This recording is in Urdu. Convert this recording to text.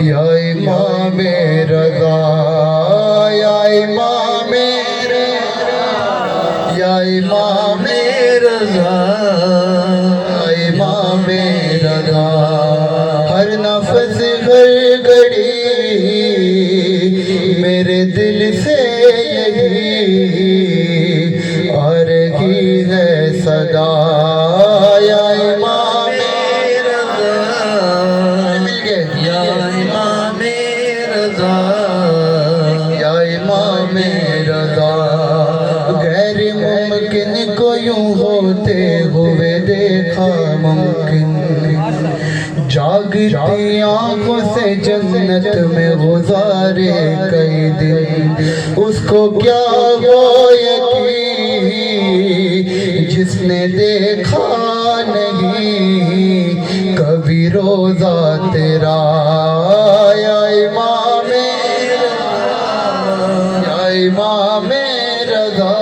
یا امام رضا یا امام یا امام رضا یا امام رضا ہر نفس ہر گھڑی میرے دل سے یہی آ رہی ہے صدا یا امام رضا مل گئے یا امام رضا یا امام رضا غیر ممکن کو یوں ہوتے ہوئے دیکھا ممکن جاگتی آنکھوں سے جنت میں گزارے کئی دن اس کو کیا وہ یقین جس نے دیکھا نہیں کبھی روزہ تیرا یا امام رضا یا امام رضا